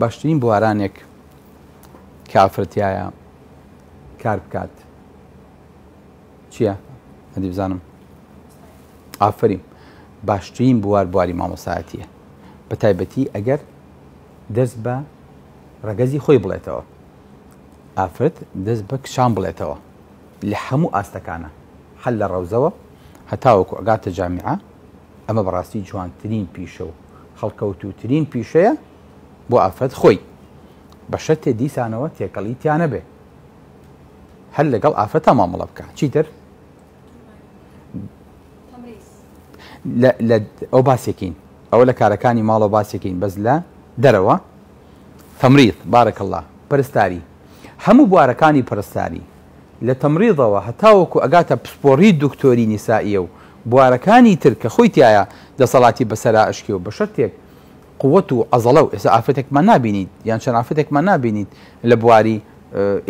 باشترین بوارانێک کافرەتایە کار بکات چییە؟ هەدی بزانم. ئافرین. باشترین بوار بواری مامۆسایەتیە، بە تایبەتی ئەگەر دەست بە ڕەگەزی خۆی بڵێتەوە، ئافرەت دەست بە کشان بڵێتەوە لە هەموو ئاستەکانە، هەل لە ڕەوزەوە هەتاوەکو ئەگاتە جامیعە. ئەمە بەڕاستی جوانترین پیشە و خەڵکەوتووترین پیشەیە بۆ ئافرەت خۆی، بە شەرتێ دیسانەوە تێکەڵی تیانە بێ، هەر لەگەڵ ئافرەتە مامەڵە بکە. چیتر؟ ئەو باسێکین، ئەوە لە کارەکانی ماڵەوە باسێکین، بەس لە دەرەوە تەمریض بارەکە الله پەرستاری، هەموو بوارەکانی پەرستاری لە تەمریضەوە هەتاوەکو ئەگاتە پسپۆڕی دکتۆری نیسائیە و بوارەکانی تر کە خۆی تایە دەسەڵاتی بەسەرا ئەشکی و بە شەرتێک قووەت و عەزەڵە و ئێستا ئافرەتێکمان نابینیت یان چەند ئافرەتێکمان نابینیت لە بواری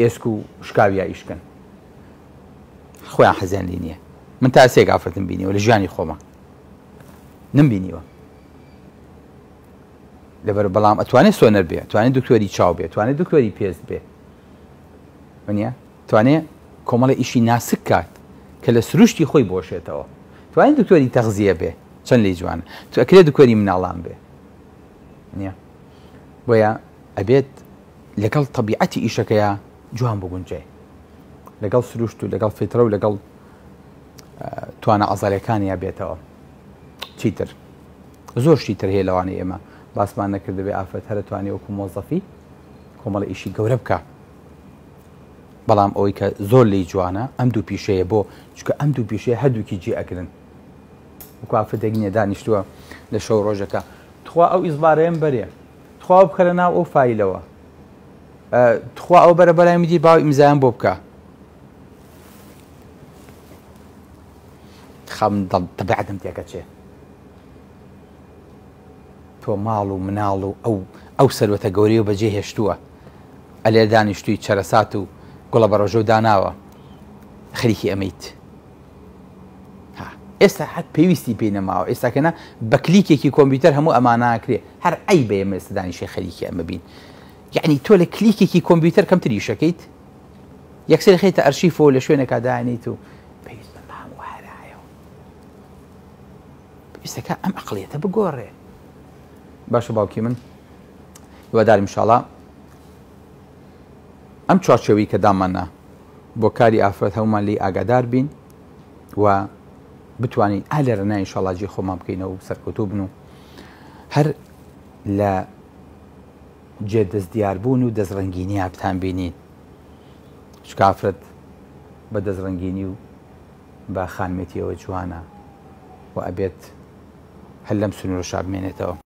ئێسک و شکاویا ئیشکن، خۆیان حەزیان لێ نییە. من تا سێک ئافرەتم بینیوە لە ژیانی خۆمە نمبینیوە، لەبەر بەڵام ئەتوانێت سۆنەر بێ، توانێت دکتۆری چاو بێ، توانێت دکتۆری پێست بێ، وانە توانێت کۆمەڵە ئیشی ناسک کات کە لە سروشتی خۆی بۆشێتەوە، توانێت دکتۆری تەغزیە بێ، چەند لی جوانە، تو ئەکرێت دکتۆری مناڵان بێ. نییە بۆیە ئەبێت لەگەڵ تەبیعەتی ئیشەکەیە جوان بگونجێ، لەگەڵ سروشت و لەگەڵ فێترە و لەگەڵ توانە ئەزاریەکانیا بێتەوە. چیتر؟ زۆر شتیتر هەیە لەوانەیە ئێمە باسمان نەکردە بێ ئافرەت هەر توانێت وەکو مۆزەفی کۆمەڵە ئیشی گەورە بکە، بەڵام ئەوەی کە زۆر لی جوانە ئەم دوو پیشەیە بۆ چکە ئەم دوو پیشەیە هەردووکی جێ ئەگرن. وەکو ئافرەتێک نییە دانیشتووە لە شەو ڕۆژەکە تخوا ئەو ئیزبارەیەم بەرێ، تخوا بخەرە ناو ئەو فایلەوە، تخوا ئەو بەرە بەلای میدی باوی ئیمزایان بۆ بکە. خەم تەبیعەتم تێکە چێ تۆ ماڵ و مناڵ و ئەو سەروەتە گەورەی و بەجێ هێشتووە، ئەلێ دانیشتووی چەرەسات و گوڵە بە ڕۆژە و داناوە خەریکی ئەمەیت. ئێستا حەت پێویستی پێی نەماوە، ئێستاکەنا بە کلیکێکی کۆمپیوتەر هەموو ئەماناکرێ، هەر ئەی بە ئێمە ئێستا دانیشتێ خەریکی ئەمە بین. یعنی تۆ لە کلیکێکی کۆمپیوتەر کەمتری شەکەیت، یەکسەر خێتە ئەرشیفەوە لە شوێنێکا دانیت و پێویست بە هەموو هەرایەوە پێویستەکە ئەم ئەقڵیەتە بگۆڕێ. باشە باوکی من هیوادارم ئینشاڵڵا ئەم چوارچێوەی کە دامانە بۆ کاری ئافرەت هەمومان لێی ئاگادار بین و بتوانین ئا لێرەنا ئینشاڵڵا جێ خۆمان بکەینەوە و سەرکەوتوو بن و هەر لە جێ دەستدیاربوون و دەستڕەنگینی هاتان بینین، چکە ئافرەت بە دەستڕەنگینی و بە خانمێتیەوە جوانە و ئەبێت هەر لەم سنوورەشا بمێنێتەوە.